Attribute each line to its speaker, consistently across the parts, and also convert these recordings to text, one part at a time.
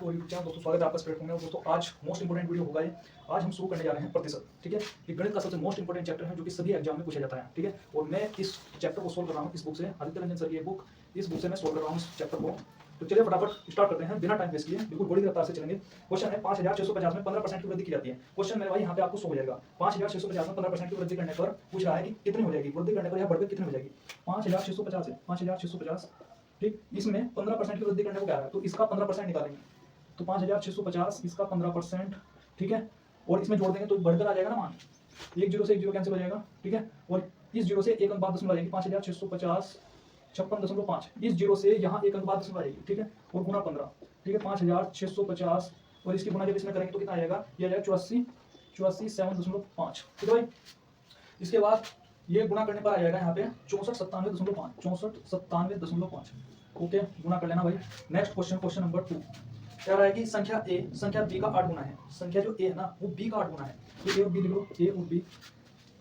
Speaker 1: और YouTube channel. दोस्तों स्वागत है आपका इस प्लेटफॉर्म में। दोस्तों आज मोस्ट इंपोर्टेंट वीडियो होगा ये। आज हम शुरू करने जा रहे हैं प्रतिशत। ठीक है, ये गणित का सबसे मोस्ट इंपोर्टेंट चैप्टर है जो कि सभी एग्जाम में पूछा जाता है। ठीक है, और मैं इस चैप्टर को सोल्व कर रहा हूँ इस बुक से, आदित्य रंजन सर की बुक, इस बुक से मैं सोल्व कर रहा हूँ इस चैप्टर को। तो चलिए फटाफट स्टार्ट करते हैं बिना टाइम वेस्ट किए, बिल्कुल बड़ी रफ्तार से चलेंगे। क्वेश्चन है 5650 में 15% की वृद्धि की जाती है। क्वेश्चन मेरे भाई यहाँ पे आपको 100 हो जाएगा। 5650 में 15% की वृद्धि करने पर पूछ रहा है कि कितनी हो जाएगी, वृद्धि करने पर यहाँ बढ़कर कितनी हो जाएगी। 5650 है, 5650। ठीक, इसमें 15% की वृद्धि करने को क्या है, तो इसका 15% निकालेंगे। तो 5650 इसका 15%। ठीक है, और इसमें जोड़ देंगे तो बढ़कर आ जाएगा ना मान। एक जीरो से एक जीरो कैंसिल हो जाएगा। ठीक है, और इस जीरो से एक अंक बाद दशमलव आ जाएगी। 5650 56.5, इस जीरो से यहाँ एक अंक बाद दशमलव आ जाएगी। ठीक है, और गुना 15। ठीक है, 5650 और इसकी गुना जब इसमें करेंगे तो कितना आ जाएगा, ये आ जाएगा 84 7.5। ठीक है भाई, इसके बाद ये गुना करने पर आ जाएगा यहाँ पे 64 97.5। ओके, गुना कर लेना भाई। नेक्स्ट क्वेश्चन, क्वेश्चन नंबर 2 कह रहा है कि संख्या ए संख्या बी का 8 गुना है। संख्या जो ए है ना वो बी का 8 गुना है। तो ए और बी लिख लो, ए और बी।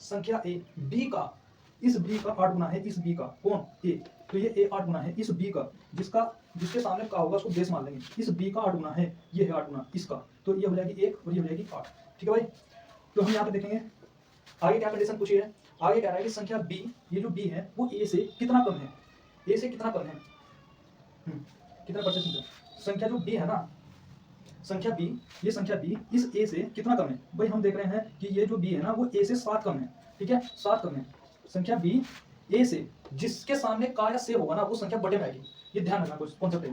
Speaker 1: संख्या ए बी का, इस बी का 8 गुना है इस बी का। कौन, ए। तो ये ए 8 गुना है इस बी का, जिसके सामने का होगा उसको बेस मान लेंगे। इस बी का 8 गुना है, ये है 8 गुना इसका, तो ये हो जाएगी 1 और ये हो जाएगी 8। ठीक है भाई, तो हम यहाँ पे देखेंगे आगे क्या कंडीशन पूछी है। आगे कह रहा है कि संख्या बी, ये जो बी है वो ए से कितना कम है। ए से कितना कम है, कितना परसेंट है। संख्या जो बी है ना, संख्या बी, ये संख्या बी इस ए से कितना कम है। भाई हम देख रहे हैं कि ये जो बी है ना वो ए से 7 कम है। ठीक है, 7 कम है। संख्या बी ए से जिसके सामने का या से होगा ना वो संख्या बटे में आएगी। ये ध्यान रखना कॉन्सेप्ट है।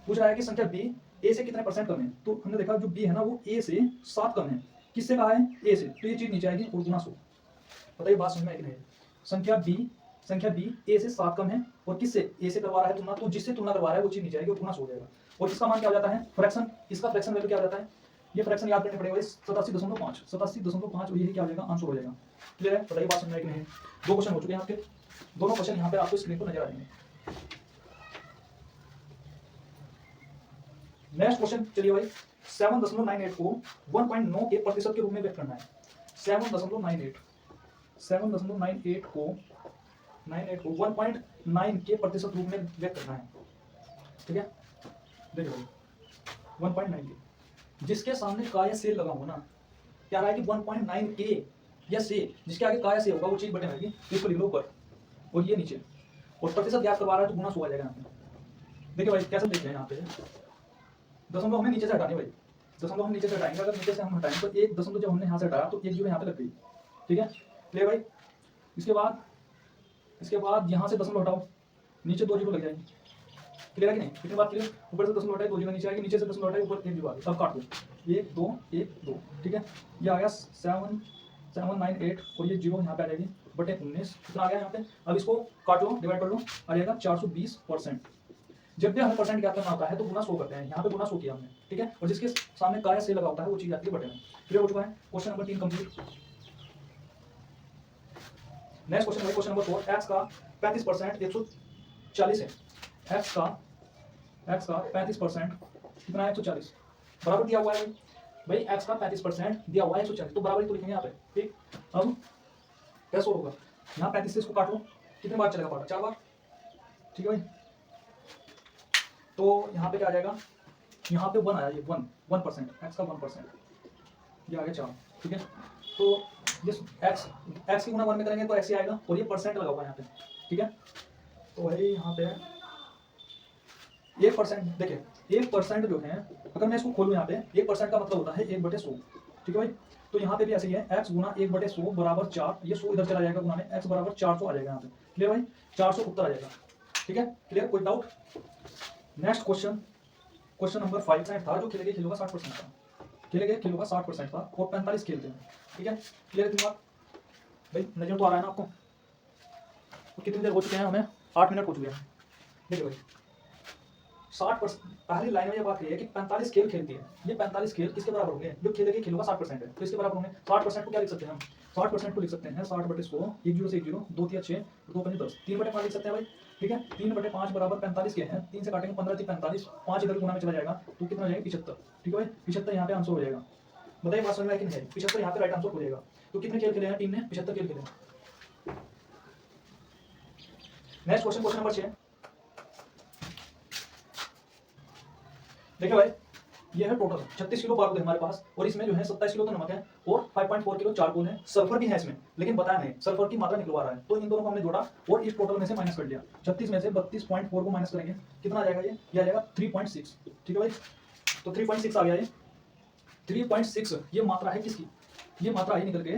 Speaker 1: पूछ रहा है कि संख्या बी ए से कितने परसेंट कम है। तो हमने देखा जो बी है ना वो ए से 7 कम है। किससे कहा है, ए से। तो ये चीज नीचे आएगी और गुना 100। बताइए बात समझ में आई कि नहीं। संख्या बी ए से 7 कम है और किससे, ए से करवा रहा है तुलना, तो जिससे तुलना करवा रहा है वो चीज नीचे आएगी और गुना 100 हो जाएगा। और इसका मान क्या हो जाता है, फ्रैक्शन। इसका फ्रैक्शन वैल्यू क्या हो जाता है, ये फ्रैक्शन याद करने पड़ेगा। 87.5 और यही क्या हो जाएगा, आंसर हो जाएगा। क्लियर है, बताइए बात समझ में आई कि नहीं। 2 क्वेश्चन हो चुके हैं आपके, दोनों क्वेश्चन यहाँ पे आपको स्क्रीन पर नजर आ जाएंगे। नेक्स्ट क्वेश्चन चलिए भाई, 7.98 को 1.9 के प्रतिशत के रूप में व्यक्त करना है। 7.98 को 1.9 के प्रतिशत रूप में व्यक्त करना है। ठीक है, देखिए भाई 1.9 के, जिसके सामने का या से लगा होगा ना, क्या रहा है कि 1.9 के या से, जिसके आगे का या से होगा वो चीज बटे में आएगी। इसको लिख लो ऊपर और ये नीचे, और प्रतिशत याद करवा रहा है तो गुना 100 आ जाएगा यहाँ पे। देखिए भाई कैसे देख रहे हैं यहाँ पे, दशमलव हमें नीचे से हटाने भाई, दशमलव हम नीचे से हटाएंगे। अगर नीचे से हम हटाएंगे तो एक दशमलव जब हमने यहाँ से हटाया तो एक जीरो यहाँ पे लग गई। ठीक है, ले भाई। इसके बाद यहाँ से दशमलव हटाओ, नीचे 2 जीरो लग जाएंगे। क्लियर है कि नहीं, कितनी बात क्लियर। ऊपर से दशमलव हटाए 2 जीरो नीचे आएगी, नीचे से दशमलव हटाए ऊपर 1 जीरो आ गया। अब काट दो, 1 2 1 2। ठीक है, ये आ गया 798 और ये जीरो यहाँ पे आ जाएगी बटे 19। कितना आ गया यहाँ पे। अब इसको काट लो, डिवाइड कर लो, आ जाएगा 420%। जब भी हमें परसेंट ज्ञात करना होता है तो गुना 100 करते हैं। यहाँ पे गुना 100 किया हमने। ठीक है, और जिसके सामने का या से लगा होता है वो चीज आती है बटे में। क्लियर हो चुका है। Question number 3 complete. Next question है क्वेश्चन नंबर 4। x का 35% 140 है। x का 35% कितना है, 140 बराबर दिया हुआ है भाई। x का 35% दिया हुआ है 140, तो बराबर ही तो लिखेंगे यहाँ पे। ठीक, अब कैसे होगा, यहाँ 35 से इसको काट लो, कितने बार चलेगा, 4 बार। ठीक है भाई, तो यहाँ पे क्या आ जाएगा, यहाँ पे 1 आया, ये 1% x का 1%, ये आ गया 4। ठीक है, तो जिस x की गुना 1 में करेंगे तो x ही आएगा, और ये परसेंट लगा हुआ है यहाँ पे। ठीक है, तो भाई यहाँ पे 1%, देखिए 1% जो है, अगर मैं इसको खोलूँ यहाँ पे 1% का मतलब होता है 1/100। ठीक है भाई, तो यहाँ पे भी ऐसे ही है, x गुना 1/100 बराबर 4। ये 100 इधर चला जाएगा, गुना में x बराबर 400 आ जाएगा यहाँ पे। क्लियर भाई, 400 उत्तर आ जाएगा। ठीक है, क्लियर, कोई doubt. Next question, question number 5 था जो खेलेंगे खेलों का 60% था। खेलेंगे खेलों का 60% था और 45 खेलते हैं। ठीक है, क्लियर इतनी बात भाई, नजर तो आ रहा है ना आपको। तो कितनी देर हो चुके हैं, हमें 8 मिनट हो चुके हैं। देखिए भाई 60%, पहली लाइन में ये बात है कि 45 खेल खेलती है। ये 45 खेल किसके बराबर होंगे, जो खेलेंगे खेलों का 60% है, तो इसके बराबर होंगे। 60% को क्या लिख सकते हैं हम, 60% को लिख सकते हैं 60/100, 1 जीरो से 1 जीरो, 2 3 6, 2 5 10, 3/5 लिख सकते हैं भाई। ठीक है, 3/5 बराबर 45 के हैं, 3 से काटेंगे 15 3 45, 5 इधर गुना में चला जाएगा तो कितना हो जाएगा, 75। ठीक है भाई, 75 यहाँ पे आंसर हो जाएगा। बताइए बात समझ में आई कि नहीं, 75 यहाँ पे राइट आंसर हो जाएगा। तो कितने खेल खेले हैं टीम ने, 75 खेल खेले। Next question, question number 6। देखिए भाई ये है टोटल 36 किलो बारूद है हमारे पास, और इसमें जो है 27 किलो तो नमक है और 5.4 किलो चारकोल है, सल्फर भी है इसमें, लेकिन बताया नहीं सल्फर की मात्रा निकलवा रहा है। तो इन दोनों को हमने जोड़ा और इस टोटल में से माइनस कर लिया। 36 में से 32.4 को माइनस करेंगे, कितना आ जाएगा ये आ जाएगा 3.6। ठीक है भाई, तो 3.6 आ गया ये 3.6। ये मात्रा है किसकी, ये मात्रा है निकल के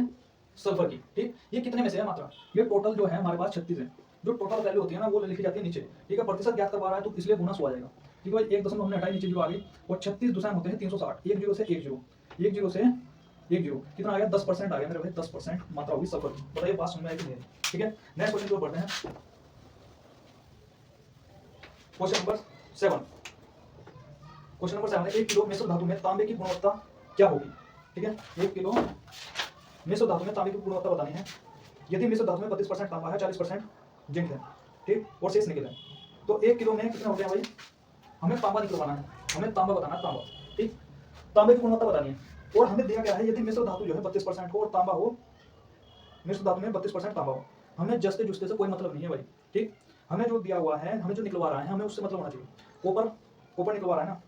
Speaker 1: सल्फर की। ठीक, ये कितने में से है मात्रा, ये टोटल जो है हमारे पास 36 है। जो टोटल वैल्यू होती है ना वो लिखी जाती है नीचे। ठीक है, प्रतिशत ज्ञात करवा रहा है तो इसलिए गुना 100 आ जाएगा। ठीक है भाई, एक दशमलव हमने हटाई, नीचे जो आ गई, और 36 दुसाम होते हैं 360, एक जीरो से एक जीरो, एक जीरो से एक जीरो, कितना आ गया 10% आ गया मेरे भाई, 10% मात्रा होगी सल्फर की। बताइए बात समझ में आई कि नहीं? ठीक है, नेक्स्ट क्वेश्चन की ओर बढ़ते हैं। क्वेश्चन नंबर 7, क्वेश्चन नंबर 7 है 1 किलो मिश्र धातु में तांबे की गुणवत्ता क्या होगी। ठीक है, 1 किलो मिश्र धातु में तांबे की गुणवत्ता बतानी है। यदि मिश्र धातु में 32% तांबा है, 40% जिंक है, ठीक, और शेष निकल है, तो 1 किलो में कितना हो गया भाई, हमें तांबा निकलवाना है, हमें तांबा बताना है, तांबा। ठीक, तांबे की गुणवत्ता बतानी है, और हमें दिया क्या है, यदि मिश्र धातु जो है 32% हो और तांबा हो, मिश्र धातु में 32% तांबा हो, हमें जस्ते जुस्ते से कोई मतलब नहीं है भाई। ठीक, हमें जो दिया हुआ है, हमें जो निकलवा रहा है, हमें उससे मतलब होना चाहिए। कॉपर निकलवा रहा है ना,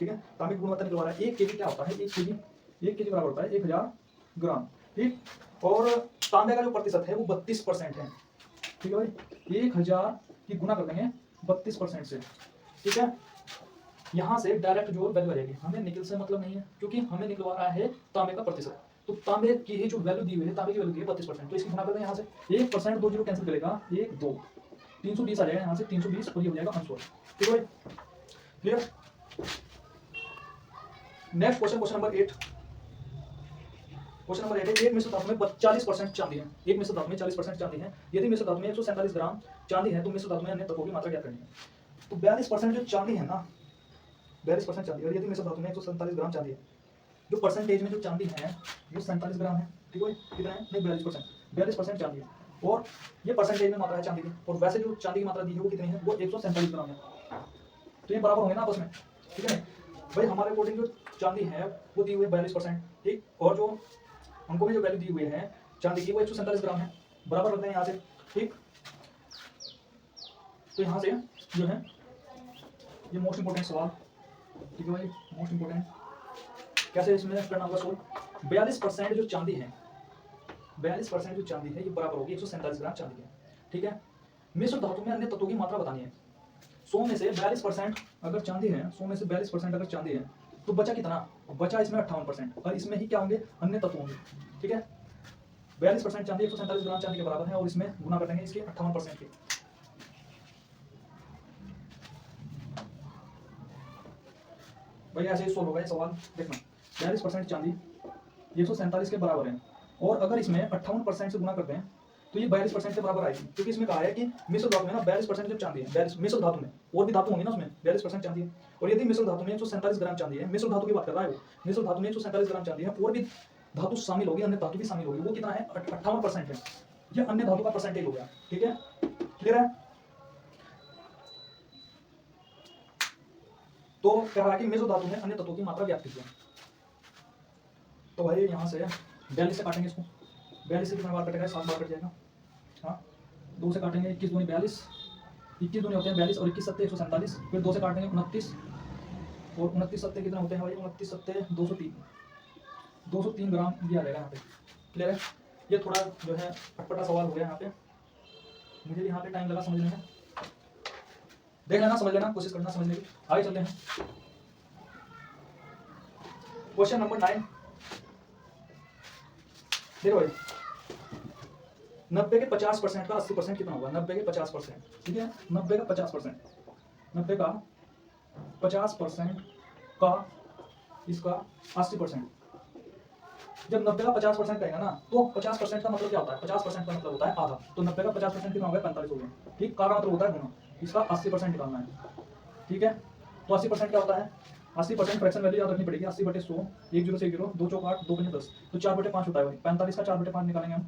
Speaker 1: ठीक है, तांबे की गुणवत्ता निकलवा रहा है। 1 केजी क्या होता है, 1 केजी बराबर होता है 1000 ग्राम। ठीक, और तांबे का जो प्रतिशत है वो 32% है। ठीक है भाई, 1000 की गुना कर देंगे 32% से। ठीक है, यहाँ से डायरेक्ट जो वैल्यू आ जाएगी, हमें निकल से मतलब नहीं है, क्योंकि हमें निकलवा रहा है तांबे का प्रतिशत। तो तांबे की ही जो वैल्यू दी हुई है, तांबे की वैल्यू दी है 32%, तो इसकी गुना कर दें यहाँ से 1%, 2 जीरो कैंसिल करेगा, 1 2 320 आ जाएगा यहाँ से 320, और ये हो जाएगा आंसर। ठीक है भाई, clear. Next question, question number 8, question number 8 है एक मिश्र धातु में 40% चांदी है, एक मिश्र धातु में 40% चांदी है। यदि मिश्र धातु में 147 ग्राम चांदी है तो मिश्र धातु में अन्य तत्वों की मात्रा क्या करनी है। तो 42% जो चांदी है ना, 42% चांदी, और यदि मिश्र धातु में 147 ग्राम चांदी है, जो परसेंटेज में जो चांदी है वो 47 ग्राम है। ठीक है, कितना है, नहीं 42% चांदी है, और ये परसेंटेज में मात्रा है चांदी की, और वैसे जो चांदी की मात्रा दी है वो कितनी है, वो 147 ग्राम है। तो ये बराबर होंगे ना आपस में। ठीक है भाई, हमारे अकॉर्डिंग जो चांदी है वो दी हुई है 42%। ठीक, और जो हमको भी जो वैल्यू दी हुई है चांदी की वो 147 ग्राम है, बराबर रखते हैं यहाँ से। ठीक, तो यहाँ से जो है ये मोस्ट इंपोर्टेंट सवाल। ठीक है भाई, मोस्ट इंपोर्टेंट, कैसे इसमें करना होगा सोल्व। 42% जो चांदी है, 42% जो चांदी है ये बराबर होगी 147 ग्राम चांदी है। ठीक है, मिश्र धातु में अन्य तत्वों की मात्रा बतानी है। 100 में से 42% अगर चांदी है, 100 में से 42% अगर चांदी है, तो बचा कितना, बचा इसमें 58%, और इसमें ही क्या होंगे, अन्य तत्व होंगे। ठीक है, 42% चांदी 147 ग्राम चांदी के बराबर है, और इसमें गुना कर देंगे इसके 58% के। भाई ऐसे ही सोल्व होगा ये सवाल, देखना 42% चांदी 147 के बराबर है, और अगर इसमें 58% से गुना करते हैं तो ये 42% के बराबर आएगी, क्योंकि इसमें कहा है कि मिश्र धातु में ना 42% जो चांदी है, 42 मिश्र धातु में, और भी धातु होंगी ना उसमें, 42% चांदी है। और यदि मिश्र धातु में 147 ग्राम चांदी है, मिश्र धातु की बात कर रहा है वो, मिश्र धातु में 147 ग्राम चांदी है, और भी धातु शामिल होगी, अन्य धातु भी शामिल होगी, वो कितना है 58% है। ये अन्य धातु का परसेंटेज हो गया। ठीक है, क्लियर है। तो कह रहा है कि मिश्र धातु में अन्य तत्वों की मात्रा ज्ञात कीजिए। तो भाई यहाँ से 42 से काटेंगे इसको, 42 से कितना बार कटेगा, 7 बार कट जाएगा। हाँ, 2 से काटेंगे 21 दूनी 42, 21 दूनी होते हैं 42, और 21 सत्ते 147, फिर 2 से काटेंगे 29, और 29 सत्ते कितना होते हैं भाई, 29 सत्ते 203, 203 ग्राम ये आ जाएगा यहाँ पे। क्लियर है, ये थोड़ा जो है अटपटा सवाल हो गया यहाँ पे, मुझे भी यहाँ पे टाइम लगा समझने में, देख लेना, समझ लेना, कोशिश करना समझने की। आगे चलते हैं क्वेश्चन नंबर 9। देखो भाई, 90 के 50% का 80% कितना होगा, 90 के 50%। ठीक है, 90 का 50%, 90 का 50% का इसका 80%। जब 90 का 50% कहेगा ना, तो 50% का मतलब क्या होता है, 50% का मतलब होता है आधा। तो 90 का 50% कितना होगा, 45 हो गया। ठीक, का मतलब होता है गुना, इसका 80% निकालना है। ठीक है, तो 80% क्या होता है, 80% फ्रैक्शन वैल्यू याद रखनी पड़ेगी, 80/100, 1 0 से 1 0, 2 चौक 8, 2 5 10, तो 4/5 होता है भाई। 45 का 4/5 निकालेंगे हम,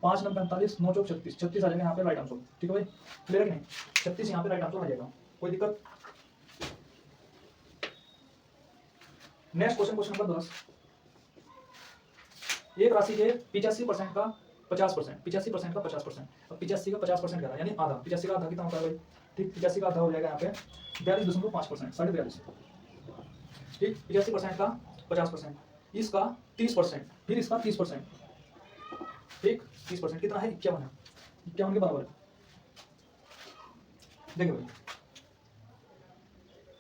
Speaker 1: 5 9 45, 9 चौक 36, 36 आ जाएगा यहाँ पे राइट आंसर। ठीक है भाई, क्लियर है कि नहीं, 36 यहाँ पे राइट आंसर आ जाएगा, कोई दिक्कत। नेक्स्ट क्वेश्चन, क्वेश्चन नंबर 10, एक राशि के 85% का 50%, 85% का 50%, अब 85 का 50% क्या था, यानी आधा, 85 का आधा कितना होता है भाई। ठीक, 85 का आधा हो जाएगा यहाँ पे 42.5%, 42.5। ठीक, 85% का 50%, इसका 30%, फिर इसका 30%, ठीक 30%, कितना है 51 है, 51 के बराबर है। देखिए भाई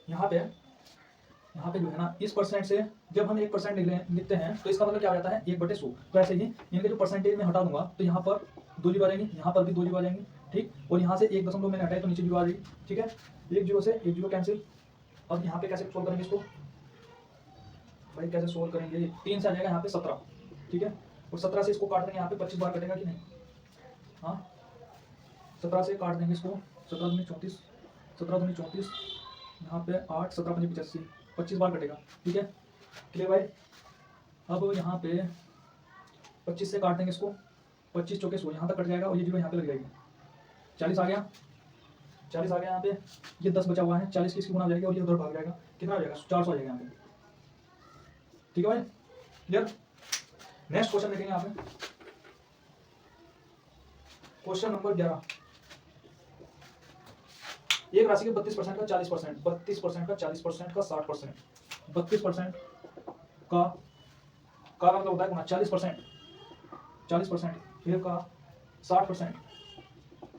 Speaker 1: यहाँ पे जो है ना इस परसेंट से जब हम 1% लिखते हैं तो इसका मतलब क्या हो जाता है 1/100। तो ऐसे ही इनके जो परसेंटेज में हटा दूंगा तो यहाँ पर 2 जीरो आ जाएंगी, यहाँ पर भी 2 जीरो आ जाएंगी, ठीक, और यहाँ से 1 दशमलव मैंने हटाई तो नीचे जीरो आ जाएगी, ठीक है, 1 जीरो से 1 जीरो कैंसिल। अब यहाँ पे कैसे सोल्व करेंगे इसको भाई, कैसे सोल्व करेंगे, 3 से आ जाएगा यहाँ पे 17, ठीक है, और 17 से इसको काट देंगे, यहाँ पे 25 बार कटेगा कि नहीं, हाँ 17 से काट देंगे इसको, 17 दूनी 34, 17 दूनी 34, यहाँ पे 8, 17 पंजे 85, 25 बार कटेगा, ठीक है, क्लियर भाई। अब यहाँ पे 25 से काट देंगे इसको, 25 चौके 100, यहाँ तक कट जाएगा और ये जीरो यहाँ पे लग जाएगी, 40 आ गया, 40 आ गया यहाँ पे, ये 10 बचा हुआ है, 40 की इसकी गुना हो जाएगी और ये उधर भाग जाएगा, कितना हो जाएगा 400 आ जाएगा यहाँ पे, ठीक है भाई, क्लियर। नेक्स्ट क्वेश्चन देखेंगे यहाँ पे, क्वेश्चन नंबर 11, एक राशि के 32% का 40%, 32% का 40% का 60%, 32% का मतलब होता है गुना 40%, 40% फिर का 60%,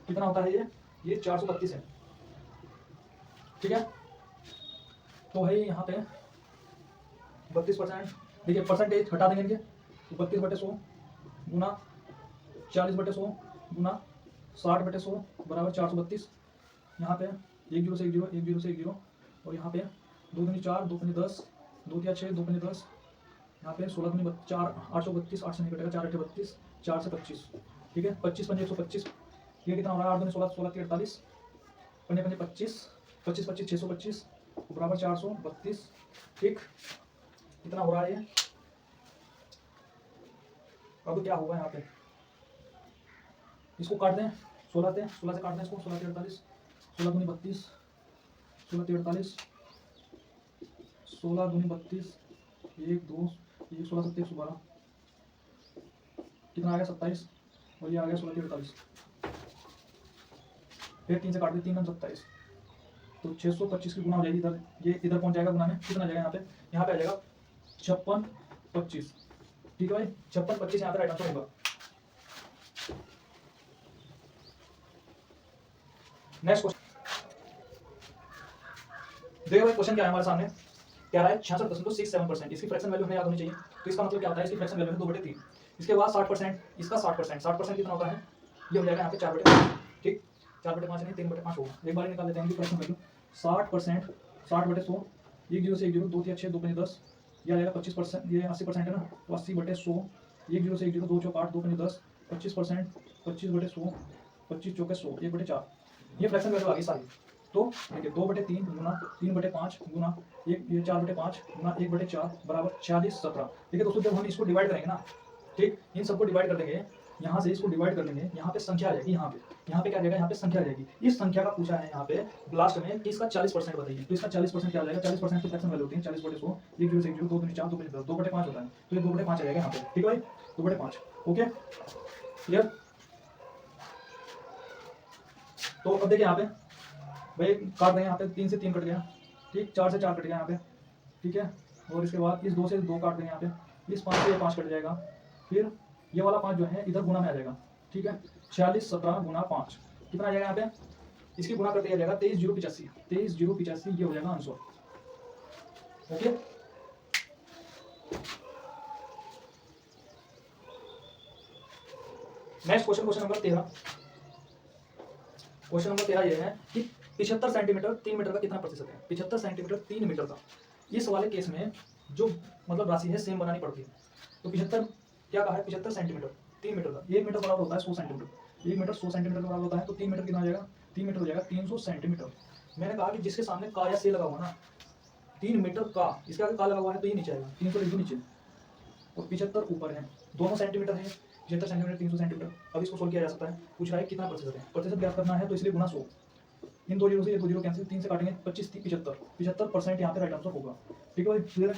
Speaker 1: कितना होता है ये 432 है, ठीक है। तो भाई यहाँ पे 32%, देखिए परसेंटेज हटा देंगे इनके, तो 32/100 गुना 40/100 गुना 60/100 बराबर 432, यहाँ पे 1 जीरो से 1 जीरो, 1 जीरो से 1 जीरो, और यहाँ पे 2 दूनी 4, 2 पंजे 10, 2 तिया 6, 2 पंजे 10, यहाँ पे 16 दूनी 4, 832, 8 से नहीं कटेगा, 4 8 32, 4 से 25, ठीक है, 25 पंजे 125, ये कितना हो रहा है 8 दूनी 16, 16 3 48, पंजे पंजे 25, 25 25 625 बराबर 432, ठीक, कितना हो रहा है ये। अब क्या होगा यहाँ पे, इसको काट दें 16 से काट दें इसको, 16 3 48, 16 दूनी 32, 16 3 48, 16 दूनी 32, 1 2 1 16 7 112, कितना आ गया 27, और ये आ गया 16 3 48, फिर 3 से काट दे, 3 27, तो 625 की गुना हो जाएगी इधर, ये इधर पहुंच जाएगा गुना में, कितना आ जाएगा यहाँ पे आ जाएगा 56 25, ठीक है भाई, 56 25 यहाँ पे राइट आंसर होगा। नेक्स्ट क्वेश्चन देखो भाई, क्वेश्चन क्या है हमारे सामने, क्या रहा है 66.67%, इसकी फ्रैक्शन वैल्यू हमें याद होनी चाहिए, तो इसका मतलब क्या होता है, इसकी फ्रैक्शन वैल्यू है 2/3, इसके बाद 60%, इसका 60%, 60% कितना होता है, ये हो जाएगा यहाँ पे 4/5, ठीक, 4/5 नहीं 3/5 होगा, एक बार निकाल लेते हैं फ्रैक्शन वैल्यू, 60%, 60/100, 1 जीरो से 1 जीरो, 2 तिया 6, 2 पंजे 10, ये आ जाएगा 25%, ये 80% है ना, तो 80/100, 1 जीरो से 1 जीरो, 2 चौक 8, 2 पंजे 10, 25%, 25/100, 25 चौके 100, 1/4, ये फ्रैक्शन वैल्यू आ गई सारी। तो देखिए 2/3 गुना 3/5 गुना ये 4/5 गुना 1/4 बराबर 46 17। देखिए दोस्तों जब हम इसको डिवाइड करेंगे ना, ठीक, इन सबको डिवाइड कर देंगे, यहाँ से इसको डिवाइड कर लेंगे, यहाँ पे संख्या आ जाएगी, यहाँ पे क्या आ जाएगा, यहाँ पे संख्या आ जाएगी, इस संख्या का पूछा है यहाँ पे लास्ट में कि इसका 40% बताइए, तो इसका 40% क्या आ जाएगा, 40% की फ्रैक्शन वैल्यू होती है 40/100, 1 जीरो से 1 जीरो, 2 दूनी 4, 2 पंजे 10, 2/5 होता है, तो ये 2/5 आ जाएगा यहाँ पे, ठीक है भाई, 2/5, ओके क्लियर। तो अब देखिए यहाँ पे भाई काट देंगे, यहाँ पे 3 से 3 कट गया, ठीक, 4 से 4 कट गया यहाँ पे, ठीक है, और इसके बाद इस 2 से 2 काट देंगे यहाँ पे, इस 5 से ये 5 कट जाएगा, फिर ये वाला 5 जो है इधर गुना में आ जाएगा, ठीक है, 46 17 गुना 5 कितना आ जाएगा यहाँ पे, इसकी गुना करते आ जाएगा 23,085, 23,085, ये हो जाएगा answer, okay. Next question number 13, question number 13 ये है कि 75 सेंटीमीटर 3 मीटर का कितना प्रतिशत है, 75 सेंटीमीटर 3 मीटर का, इस वाले केस में जो मतलब राशि है सेम बनानी पड़ती है, तो 75 क्या कहा है, 75 सेंटीमीटर 3 मीटर का, 1 मीटर बराबर होता है 100 सेंटीमीटर, 1 मीटर 100 सेंटीमीटर का बराबर होता है, तो 3 मीटर कितना हो जाएगा, 3 मीटर हो जाएगा 300 सेंटीमीटर। मैंने कहा कि जिसके सामने का या से लगा हुआ ना, 3 मीटर का, इसके आगे का लगा हुआ है तो ये नीचे आएगा, 300 लिख दो नीचे, और 75 ऊपर है, दोनों सेंटीमीटर है, 75 सेंटीमीटर 300 सेंटीमीटर। अब इसको सोल्व किया जा सकता है, पूछ रहा है कितना प्रतिशत है, प्रतिशत ज्ञात करना है तो इसलिए गुना 100, इन 2 जीरो से ये 2 जीरो कैंसिल, 3 से काटेंगे 25 30 75, 75% यहाँ पे राइट आंसर होगा, ठीक है भाई, क्लियर है।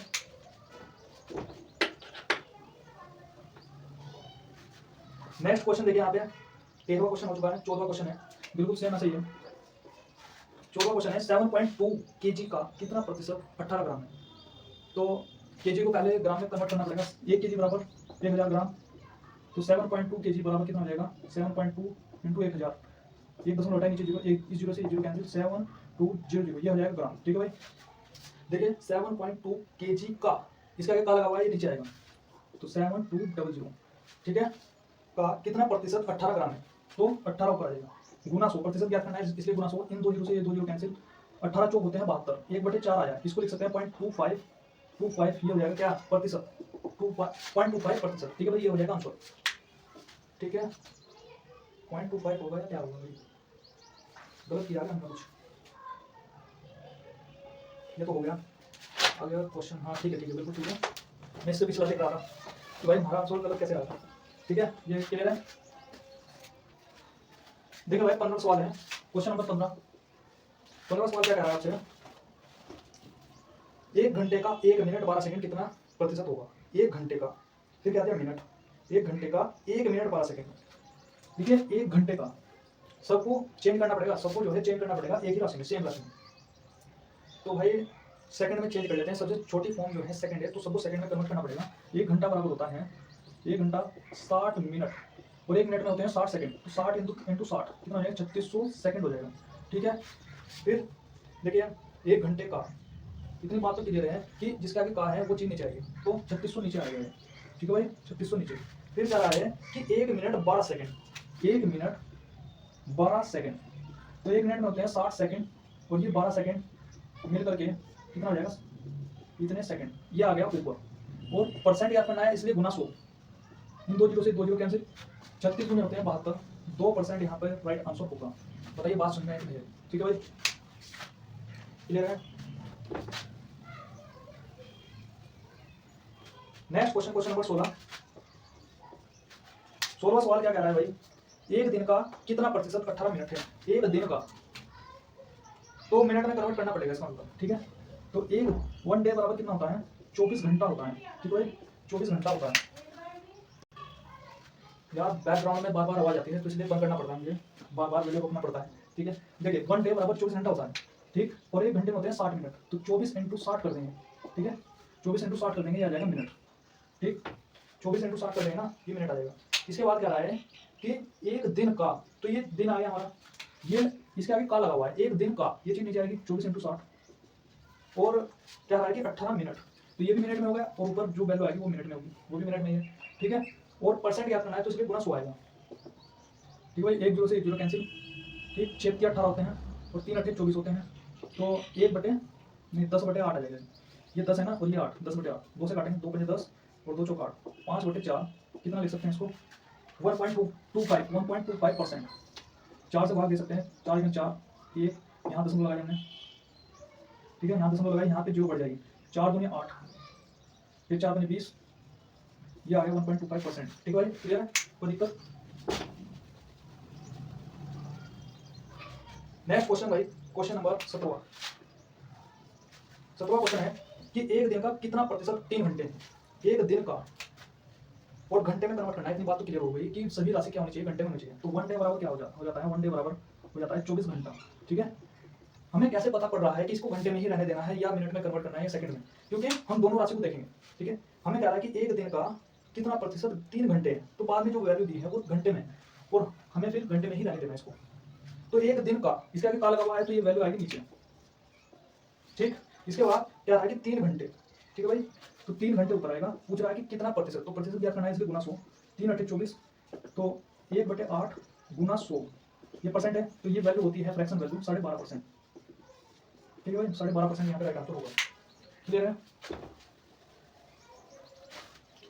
Speaker 1: नेक्स्ट क्वेश्चन देखिए यहाँ पे 13वां क्वेश्चन हो चुका है, 14वां क्वेश्चन है, बिल्कुल सेम ऐसा ही है। 14वां क्वेश्चन है 7.2 kg का कितना प्रतिशत 18 ग्राम है, तो केजी को पहले ग्राम में कन्वर्ट करना पड़ेगा। 1 केजी बराबर 1000 ग्राम, तो 7.2 केजी बराबर कितना हो जाएगा 7.2 इंटू 1000, एक दशमलव हटाए नीचे जीरो, एक इस जीरो से जीरो कैंसिल, 7200 ये हो जाएगा ग्राम। ठीक है भाई, देखिए 7.2 केजी का, इसका आगे का लगा हुआ है, ये नीचे आएगा, तो 7200, ठीक है, का कितना प्रतिशत 18 ग्राम है, तो 18 ऊपर आ जाएगा, गुना 100, प्रतिशत ज्ञात करना है इसलिए गुना 100, इन दो जीरो से ये दो जीरो कैंसिल, 18 चौक होते हैं 72, 1/4 आया, इसको लिख सकते हैं 0.25, ये हो जाएगा क्या प्रतिशत, 0.25%। ठीक है भाई, ये हो जाएगा आंसर। ठीक है, 0.25 होगा या क्या होगा भाई, गलत किया गया हमने कुछ, ये तो हो गया। अगला क्वेश्चन, हाँ ठीक है बिल्कुल ठीक है, मैं इससे पिछला देख रहा था कि भाई हमारा आंसर गलत कैसे आया था। ठीक है, ये क्लियर है। देखो भाई 15 सवाल है, क्वेश्चन नंबर 15 सवाल क्या कह रहा है आपसे, 1 घंटे का 1 मिनट 12 सेकंड कितना प्रतिशत होगा, 1 घंटे का, फिर क्या दिया मिनट, 1 घंटे का 1 मिनट 12 सेकंड, ठीक है, 1 घंटे का, सबको चेंज करना पड़ेगा, सबको जो है चेंज करना पड़ेगा एक ही राशि में, सेम राशि में। तो भाई सेकंड में चेंज कर लेते हैं, सबसे छोटी फॉर्म जो है सेकंड है, तो सबको सेकंड में कन्वर्ट करना पड़ेगा। 1 घंटा बराबर होता है 1 घंटा 60 मिनट, और 1 मिनट में होते हैं 60 सेकंड, तो 60 इंटू 60 कितना हो जाएगा 3600 सेकंड हो जाएगा। ठीक है, फिर देखिए 1 घंटे का, इतनी बात तो क्लियर है कि जिसका आगे का है वो चीज नीचे आएगी, तो 3600 नीचे आएगा। ठीक है भाई, 3600 नीचे। फिर क्या रहा है कि 1 मिनट 12 सेकंड, 1 मिनट 12 सेकंड, तो 1 मिनट में होते हैं 60 सेकंड, और ये 12 सेकंड मिल करके कितना हो जाएगा इतने सेकंड, ये आ गया ऊपर, और परसेंट याद करना है इसलिए गुना 100, इन दो जीरो से दो जीरो कैंसिल, 36 गुने होते हैं 72, 2% यहाँ पे राइट आंसर होगा। बताइए बात समझ में आई है। ठीक है भाई, क्लियर है। नेक्स्ट क्वेश्चन, क्वेश्चन नंबर 16 सवाल क्या कह रहा है भाई, एक दिन का कितना प्रतिशत 18 मिनट है, एक दिन का, तो मिनट में कन्वर्ट करना पड़ेगा इसका मतलब। ठीक है, तो एक 1 डे बराबर कितना होता है 24 घंटा होता है। ठीक है भाई, 24 घंटा होता है। यार बैकग्राउंड में बार बार आवाज आती है, तो इसलिए बंद करना पड़ता है मुझे, बार बार वीडियो रोकना पड़ता है। ठीक है, देखिए 1 डे बराबर 24 घंटा होता है, ठीक, और 1 घंटे में होते हैं 60 मिनट, तो 24 इंटू 60 कर देंगे। ठीक है, 24 इंटू 60 कर देंगे, ये आ जाएगा मिनट। ठीक, 24 इंटू 60 कर देंगे ना, ये मिनट आ जाएगा। इसके बाद क्या रहा है कि एक दिन का, तो ये दिन आ गया हमारा, ये इसके आगे का लगा हुआ है, एक दिन का, ये चीज नीचे आएगी 24 इंटू 60, और क्या रहा है कि 18 मिनट, तो ये भी मिनट में हो गया, और ऊपर जो वैल्यू आएगी वो मिनट में होगी, वो भी मिनट में ही है। ठीक है, और परसेंट याद करना है तो इसलिए गुना 100 आएगा। ठीक भाई, 1 जीरो से 1 जीरो कैंसिल, ठीक, 6 × 18 होते हैं, और 3 × 8 24 होते हैं, तो 10/8 आ जाएगा, ये 10 है ना, और ये 8, 10/8, 2 से काटेंगे, 2 × 10 और 2 × 8, 5/4, कितना लिख सकते हैं इसको 1.25%, 4 से भाग दे सकते हैं, 4 × 4 1, यहाँ दशमलव लगाया हमने। ठीक है, यहाँ दशमलव लगाई, यहाँ पे 0 बढ़ जाएगी, 4 दूनी 8, फिर 4 दूनी 20, ये आ गया 1.25%। ठीक है भाई, क्लियर है, कोई दिक्कत। नेक्स्ट क्वेश्चन भाई, क्वेश्चन नंबर 17 क्वेश्चन है कि एक दिन का कितना प्रतिशत 3 घंटे हैं, एक दिन का, और घंटे में कन्वर्ट करना है। इतनी बात तो क्लियर हो गई कि सभी राशि क्या होनी चाहिए, घंटे में होनी चाहिए। तो 1 डे बराबर क्या हो जाता है 1 डे बराबर हो जाता है 24 घंटा। ठीक है, हमें कैसे पता पड़ रहा है कि इसको घंटे में ही रहने देना है या मिनट में कन्वर्ट करना है या सेकंड में, क्योंकि हम दोनों राशि को देखेंगे। ठीक है, हमें कह रहा है कि एक दिन का कितना प्रतिशत 3 घंटे है, तो बाद में जो वैल्यू दी है वो घंटे में, और हमें फिर घंटे में ही रहने देना है इसको। तो एक दिन का, इसके आगे का लगा हुआ है, तो ये वैल्यू आएगी नीचे। ठीक, इसके बाद क्या रहा है कि 3 घंटे। ठीक है भाई, तो 3 घंटे ऊपर आएगा, पूछ रहा है कि कितना प्रतिशत, तो प्रतिशत क्या करना है इसलिए गुना 100, 3 × 8 24, तो 1/8 गुना 100, ये परसेंट है, तो ये वैल्यू होती है फ्रैक्शन वैल्यू 12.5%। ठीक है भाई, 12.5% यहाँ पे राइट आंसर होगा। क्लियर है।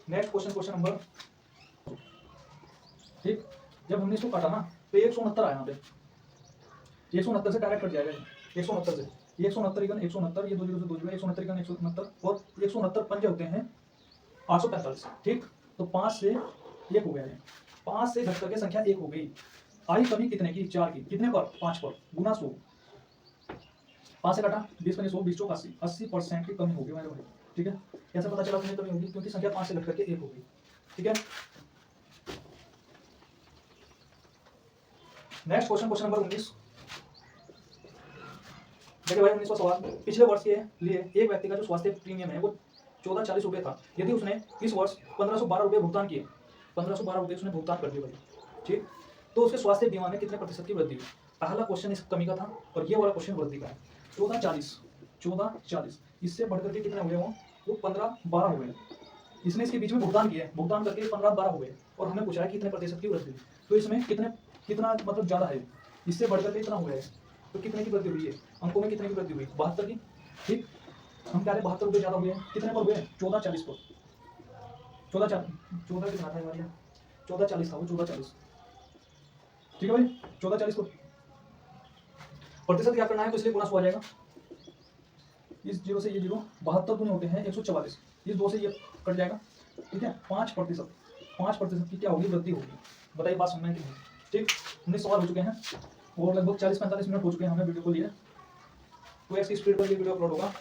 Speaker 1: नेक्स्ट क्वेश्चन, क्वेश्चन नंबर, ठीक, जब हमने इसको काटा ना तो 169 आया यहाँ पे, 169 से डायरेक्ट कट जाएगा, 169 से, 169 × 169, ये 2 जीरो से 2 जीरो, 169 × 169, और 169 पंजे होते हैं 845। ठीक, तो 5 से 1 हो गया है, 5 से घट करके संख्या 1 हो गई। आई कमी कितने की, 4 की, कितने पर, 5 पर, गुना 100, 5 से काटा, 20 × 100 20 चौक 80, 80% की कमी होगी मेरे भाई। ठीक है, कैसे पता चला कितनी कमी होगी, क्योंकि संख्या 5 से घट करके 1 हो गई। ठीक है, नेक्स्ट क्वेश्चन, क्वेश्चन नंबर 19। देखिए भाई 19वां सवाल, पिछले वर्ष के लिए एक व्यक्ति का जो स्वास्थ्य प्रीमियम है वो 1440 रुपये था, यदि उसने इस वर्ष 1512 रुपये भुगतान किए, 1512 रुपये उसने भुगतान कर दिए भाई, ठीक, तो उसके स्वास्थ्य बीमा में कितने प्रतिशत की वृद्धि हुई। पहला क्वेश्चन इस कमी का था और ये वाला क्वेश्चन वृद्धि का है। 1440 इससे बढ़कर के कितने हुए वो 1512 हो गए। इसने इसके बीच में भुगतान किया है, भुगतान करके 1512 हो गए और हमें पूछा है कि कितने प्रतिशत की वृद्धि हुई। तो इसमें कितना मतलब ज़्यादा है, इससे बढ़कर के इतना हो गया है, तो कितने की वृद्धि हुई है, अंकों में कितने की वृद्धि हुई, 72 की, ठीक। हम कह रहे 72 रुपये ज़्यादा हुए हैं, कितने पर हुए हैं, 1440 पर, 14 कितना था हमारे यहाँ, 1440 था वो, 1440, ठीक है भाई, 1440 को प्रतिशत क्या करना है, तो इसलिए गुना 100 आ जाएगा। इस जीरो से ये जीरो 72 गुने होते हैं 144, इस 2 से ये कट जाएगा, ठीक है। 5% की क्या होगी, वृद्धि होगी। बताइए बात समझ में कि नहीं, ठीक। 19 सवाल हो चुके हैं और लगभग 40-45 मिनट हो चुके हैं हमें वीडियो को लिए। 2x की स्पीड पर ये वीडियो अपलोड होगा,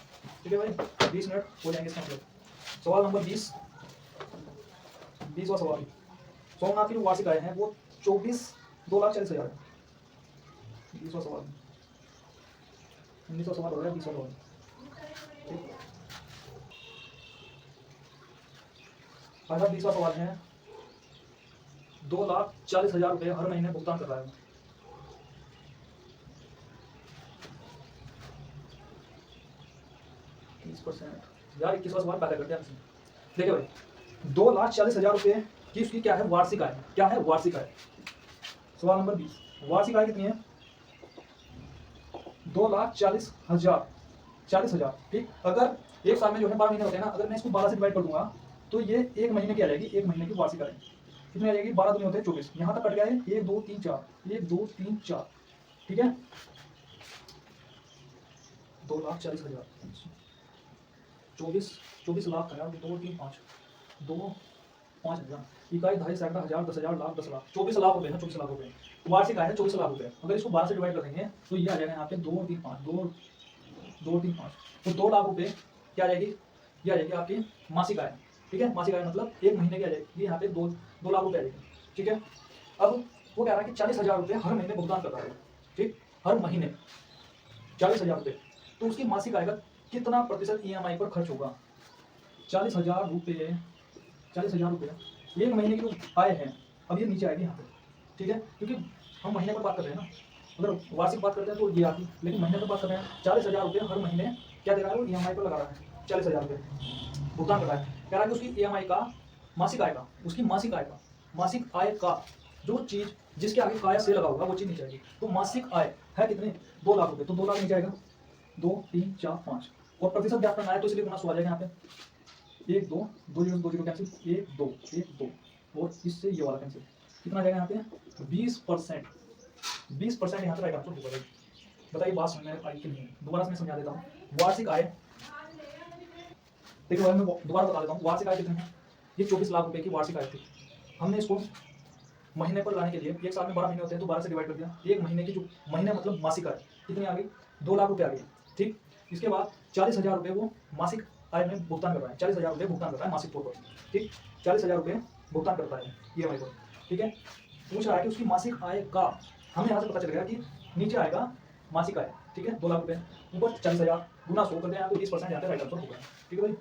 Speaker 1: ठीक है भाई, 20 मिनट हो जाएंगे इसका मतलब। सवाल नंबर 20वां सवाल, सोमनाथ की जो वार्षिक आय है वो 2,40,000 है। 20वां सवाल, 19वां सवाल हो गया, 20वां सवाल, ठीक। अगला 20वां सवाल है, 2,40,000 रुपये हर महीने भुगतान कर रहा है। यार 21वां सवाल पहले करते हैं। देखिए भाई, 2,40,000 रुपये की उसकी क्या है, वार्षिक आय, क्या है, वार्षिक आय। सवाल नंबर 20, वार्षिक आय कितनी है, 2,40,000, ठीक। अगर एक साल में जो है 12 महीने होते हैं ना, अगर मैं इसको 12 से डिवाइड कर दूंगा तो ये एक महीने की आ जाएगी, एक महीने की वार्षिक आय कितनी आ जाएगी, 12 दूनी होते हैं 24, यहाँ तक कट गया है 1 2 3 4, 1 2 3 4, ठीक है। 2,40,000, 24 लाख का, 2 3 5, 2 5 हजार, इकाई, दहाई, सैकड़ा, हजार, 10,000, लाख, 10 लाख, 24 लाख रुपए है, 24 लाख रुपए वार्षिक आय है, 24 लाख रुपए। अगर इसको 12 से डिवाइड कर देंगे तो ये आ जाएगा यहाँ पे 2 3 5, 2 3 5, तो 2 लाख रुपए क्या आ जाएगी, ये आ जाएगी आपकी मासिक आय, ठीक है। मासिक आय मतलब एक महीने की आ जाएगी, यहाँ पे 2 लाख रुपए आ जाएगी, ठीक है। अब वो कह रहा है कि 40,000 रुपये हर महीने भुगतान कर रहा है, ठीक, हर महीने 40,000 रुपये, तो उसकी मासिक आय का कितना प्रतिशत EMI पर खर्च होगा। 40,000 रुपये, 40,000 रुपये एक महीने की जो आय है, अब ये नीचे आएगी यहाँ पे, ठीक है, क्योंकि हम महीने पर बात कर रहे हैं ना, अगर वार्षिक बात करते हैं तो ये आती, लेकिन महीने पर बात कर रहे हैं। 40,000 रुपये हर महीने क्या दे रहा है, वो EMI पर लगा रहा है, 40,000 रुपये भुगतान कर रहा है। कह रहा है कि उसकी EMI का मासिक आय का, उसकी मासिक आय का जो चीज़ जिसके आगे काय से लगा होगा वो चीज़ नीचे आएगी। तो मासिक आय है कितने, 2 लाख रुपये, तो 2 लाख नीचे आएगा, 2 3 4 5, और प्रतिशत ज्ञात करना है तो इसलिए गुना 100 आ जाएगा यहाँ पे, 1 2 2 0 कैंसिल, 1 2 और इससे ये वाला कैंसिल, कितना आ जाएगा यहाँ पे 20%, 20% यहाँ पे राइट आंसर होगा। बताइए बात समझ में आई कि नहीं, दोबारा से मैं समझा देता हूँ। वार्षिक आय देखिए, मैं दोबारा बता देता हूँ, वार्षिक आय कितनी है, ये 24 लाख रुपए की वार्षिक आय थी। हमने इसको महीने पर लाने के लिए, एक साल में 12 महीने होते हैं तो 12 से डिवाइड कर दिया, एक महीने की जो महीने मतलब मासिक आय कितनी आ गई, 2 लाख रुपए आ गई, ठीक। इसके बाद 40,000 रुपये वो मासिक आय में भुगतान कर रहा है, 40,000 रुपये भुगतान कर रहा है मासिक तौर पर, ठीक, 40,000 रुपये भुगतान करता है EMI पर, ठीक है। पूछ रहा है कि उसकी मासिक आय का, हमें यहाँ से पता चल गया कि नीचे आएगा मासिक आय, ठीक है, 2 लाख रुपये, ऊपर 40,000, गुना 100 करते हैं तो 20% यहाँ पे राइट आंसर होगा, ठीक है भाई।